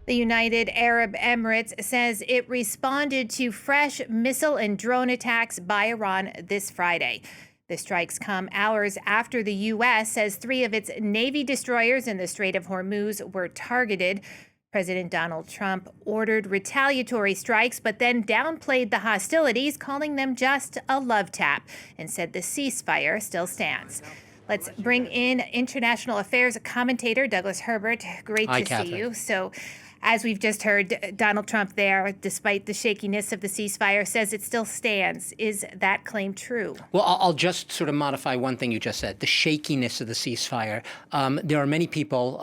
The United Arab Emirates says it responded to fresh missile and drone attacks by Iran this Friday. The strikes come hours after the U.S. says three of its Navy destroyers in the Strait of Hormuz were targeted. President Donald Trump ordered retaliatory strikes, but then downplayed the hostilities, calling them just a love tap, and said the ceasefire still stands. Let's bring in international affairs commentator Douglas Herbert. Great Hi, to Catherine. see you. So, as we've just heard, Donald Trump there, despite the shakiness of the ceasefire, says it still stands. Is that claim true? Well, I'll just sort of modify one thing you just said, the shakiness of the ceasefire. There are many people,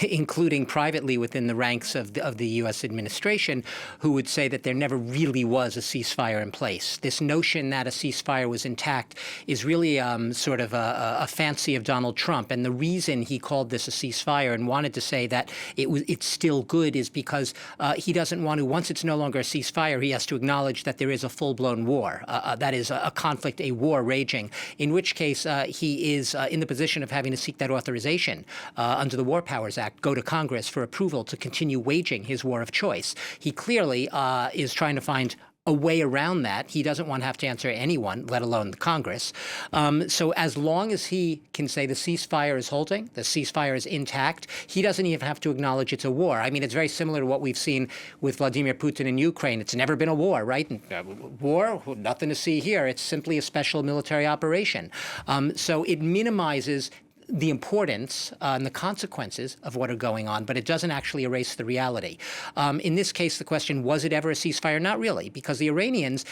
including privately within the ranks of the U.S. administration, who would say that there never really was a ceasefire in place. This notion that a ceasefire was intact is really sort of a fancy of Donald Trump. And the reason he called this a ceasefire and wanted to say that it's still good is because he doesn't want to, once it's no longer a ceasefire, he has to acknowledge that there is a full-blown war. That is a conflict, a war raging, in which case he is in the position of having to seek that authorization under the War Powers Act, go to Congress for approval to continue waging his war of choice. He clearly is trying to find a way around that. He doesn't want to have to answer anyone, let alone the Congress. So as long as he can say the ceasefire is holding, the ceasefire is intact, he doesn't even have to acknowledge it's a war. I mean, it's very similar to what we've seen with Vladimir Putin in Ukraine. It's never been a war, right? War, nothing to see here. It's simply a special military operation. So it minimizes the importance and the consequences of what are going on, but it doesn't actually erase the reality. In this case, the question, was it ever a ceasefire? Not really, because the Iranians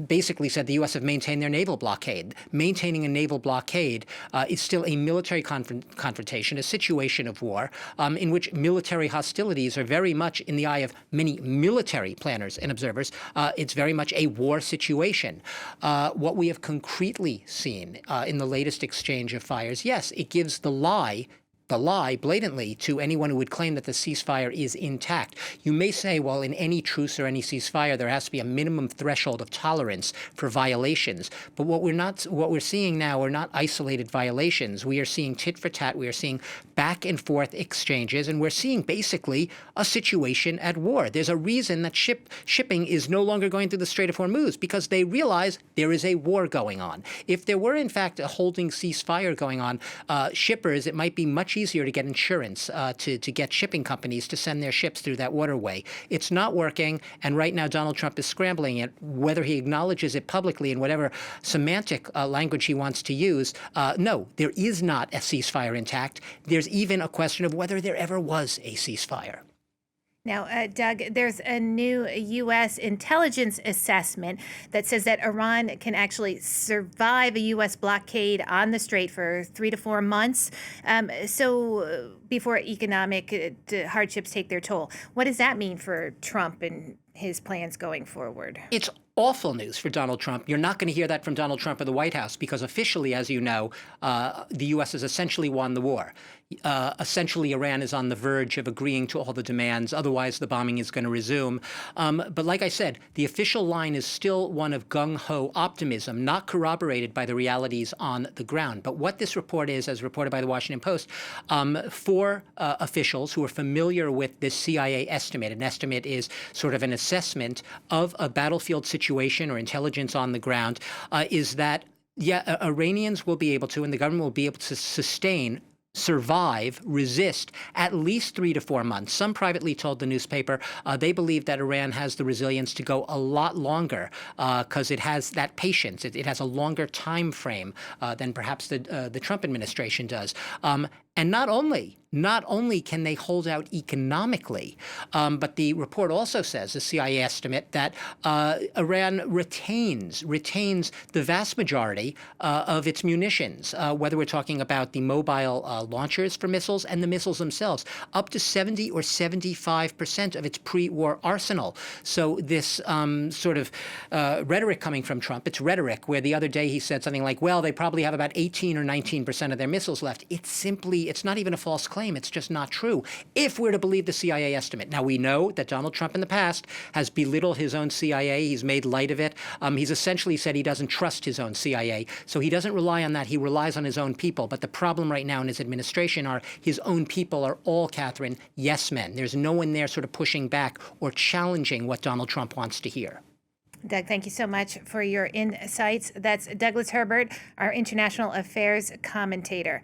basically said the U.S. have maintained their naval blockade. Maintaining a naval blockade is still a military confrontation, a situation of war, in which military hostilities are very much, in the eye of many military planners and observers, it's very much a war situation. What we have concretely seen in the latest exchange of fires, yes, it gives the lie blatantly to anyone who would claim that the ceasefire is intact. You may say, well, in any truce or any ceasefire, there has to be a minimum threshold of tolerance for violations. But what we're seeing now are not isolated violations. We are seeing tit for tat. We are seeing back and forth exchanges, and we're seeing basically a situation at war. There's a reason that shipping is no longer going through the Strait of Hormuz, because they realize there is a war going on. If there were, in fact, a holding ceasefire going on, shippers, it might be much easier to get insurance to get shipping companies to send their ships through that waterway. It's not working, and right now Donald Trump is scrambling it, whether he acknowledges it publicly in whatever semantic language he wants to use. No, there is not a ceasefire intact. There's even a question of whether there ever was a ceasefire. Now, Doug, there's a new U.S. intelligence assessment that says that Iran can actually survive a U.S. blockade on the strait for 3 to 4 months. So before economic hardships take their toll. What does that mean for Trump and his plans going forward? It's awful news for Donald Trump. You're not going to hear that from Donald Trump or the White House, because officially, as you know, the U.S. has essentially won the war. Essentially, Iran is on the verge of agreeing to all the demands. Otherwise, the bombing is going to resume. But like I said, the official line is still one of gung-ho optimism, not corroborated by the realities on the ground. But what this report is, as reported by the Washington Post, four officials who are familiar with this CIA estimate. An estimate is sort of an assessment of a battlefield situation or intelligence on the ground, is that, yeah, Iranians will be able to, and the government will be able to survive, resist at least 3 to 4 months. Some privately told the newspaper they believe that Iran has the resilience to go a lot longer because it has that patience. It has a longer time frame than perhaps the Trump administration does. And not only can they hold out economically, but the report also says, the CIA estimate, that Iran retains the vast majority of its munitions, whether we're talking about the mobile launchers for missiles and the missiles themselves, up to 70 or 75% of its pre-war arsenal. So this sort of rhetoric coming from Trump, it's rhetoric, where the other day he said something like, well, they probably have about 18 or 19% of their missiles left. It's simply it's not even a false claim. It's just not true if we're to believe the CIA estimate. Now, we know that Donald Trump in the past has belittled his own CIA. He's made light of it. He's essentially said he doesn't trust his own CIA. So he doesn't rely on that. He relies on his own people. But the problem right now in his administration are his own people are all, Catherine, yes men. There's no one there sort of pushing back or challenging what Donald Trump wants to hear. Doug, thank you so much for your insights. That's Douglas Herbert, our international affairs commentator.